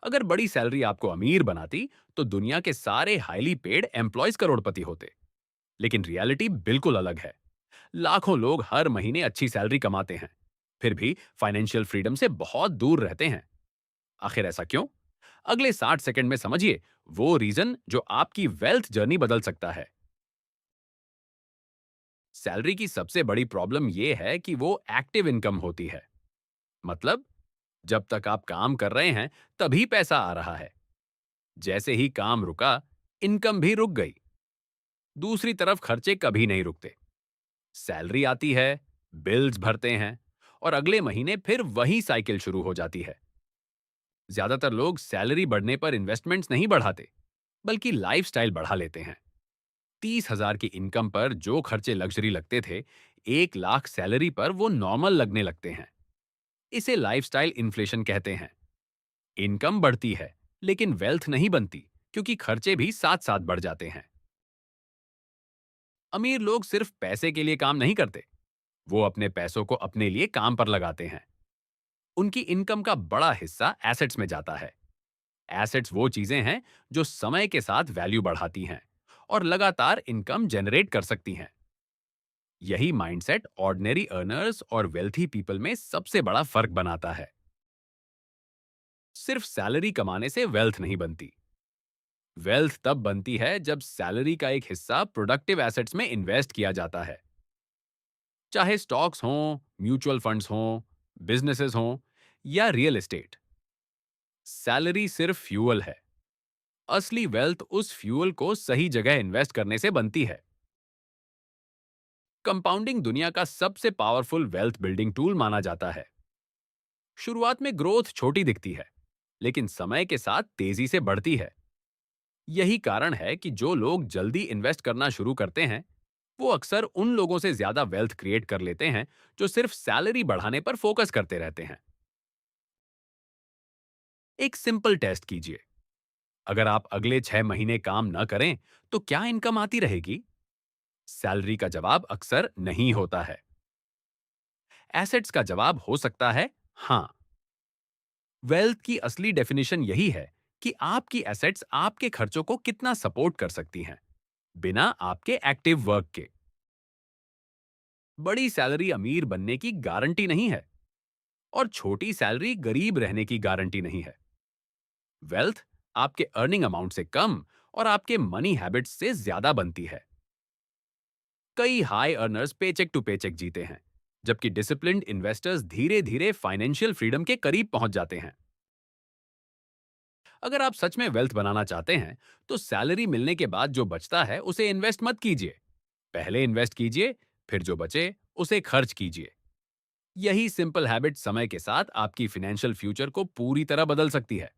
अगर बड़ी सैलरी आपको अमीर बनाती, तो दुनिया के सारे हाईली पेड एम्प्लॉयज करोड़पति होते। लेकिन रियलिटी बिल्कुल अलग है। लाखों लोग हर महीने अच्छी सैलरी कमाते हैं, फिर भी फाइनेंशियल फ्रीडम से बहुत दूर रहते हैं। आखिर ऐसा क्यों? अगले 60 सेकंड में समझिए वो रीजन जो आपकी वेल्थ जर्नी बदल सकता है। सैलरी की सबसे बड़ी प्रॉब्लम यह है कि वो एक्टिव इनकम होती है। मतलब, जब तक आप काम कर रहे हैं, तभी पैसा आ रहा है। जैसे ही काम रुका, इनकम भी रुक गई। दूसरी तरफ खर्चे कभी नहीं रुकते। सैलरी आती है, बिल्स भरते हैं, और अगले महीने फिर वही साइकिल शुरू हो जाती है। ज्यादातर लोग सैलरी बढ़ने पर इन्वेस्टमेंट्स नहीं बढ़ाते, बल्कि लाइफस्टाइल बढ़ा लेते हैं। 30,000 की इनकम पर जो खर्चे लग्जरी लगते थे, 1 लाख सैलरी पर वो नॉर्मल लगने लगते हैं। इसे लाइफस्टाइल इन्फ्लेशन कहते हैं। इनकम बढ़ती है, लेकिन वेल्थ नहीं बनती, क्योंकि खर्चे भी साथ साथ बढ़ जाते हैं। अमीर लोग सिर्फ पैसे के लिए काम नहीं करते, वो अपने पैसों को अपने लिए काम पर लगाते हैं। उनकी इनकम का बड़ा हिस्सा एसेट्स में जाता है। एसेट्स वो चीजें हैं जो समय के साथ वैल्यू बढ़ाती हैं और लगातार इनकम जनरेट कर सकती हैं। यही माइंडसेट ऑर्डिनरी अर्नर्स और वेल्थी पीपल में सबसे बड़ा फर्क बनाता है। सिर्फ सैलरी कमाने से वेल्थ नहीं बनती। वेल्थ तब बनती है जब सैलरी का एक हिस्सा प्रोडक्टिव एसेट्स में इन्वेस्ट किया जाता है। चाहे स्टॉक्स हों, म्यूचुअल फंड्स हों, बिजनेसेस हों या रियल एस्टेट। सैलरी सिर्फ फ्यूल है। असली वेल्थ उस फ्यूल को सही जगह इन्वेस्ट करने से बनती है। कंपाउंडिंग दुनिया का सबसे पावरफुल वेल्थ बिल्डिंग टूल माना जाता है। शुरुआत में ग्रोथ छोटी दिखती है, लेकिन समय के साथ तेजी से बढ़ती है। यही कारण है कि जो लोग जल्दी इन्वेस्ट करना शुरू करते हैं, वो अक्सर उन लोगों से ज्यादा वेल्थ क्रिएट कर लेते हैं जो सिर्फ सैलरी बढ़ाने पर फोकस करते रहते हैं। एक सिंपल टेस्ट कीजिए। अगर आप अगले 6 महीने काम न करें, तो क्या इनकम आती रहेगी? सैलरी का जवाब अक्सर नहीं होता है। एसेट्स का जवाब हो सकता है हाँ। वेल्थ की असली डेफिनेशन यही है कि आपकी एसेट्स आपके खर्चों को कितना सपोर्ट कर सकती हैं, बिना आपके एक्टिव वर्क के। बड़ी सैलरी अमीर बनने की गारंटी नहीं है, और छोटी सैलरी गरीब रहने की गारंटी नहीं है। वेल्थ आपके अर्निंग अमाउंट से कम और आपके मनी हैबिट्स से ज्यादा बनती है। कई high earners paycheck to paycheck जीते हैं, जबकि डिसिप्लिन्ड इन्वेस्टर्स धीरे धीरे फाइनेंशियल फ्रीडम के करीब पहुंच जाते हैं। अगर आप सच में वेल्थ बनाना चाहते हैं, तो सैलरी मिलने के बाद जो बचता है उसे इन्वेस्ट मत कीजिए। पहले इन्वेस्ट कीजिए, फिर जो बचे उसे खर्च कीजिए। यही सिंपल हैबिट समय के साथ आपकी फाइनेंशियल फ्यूचर को पूरी तरह बदल सकती है।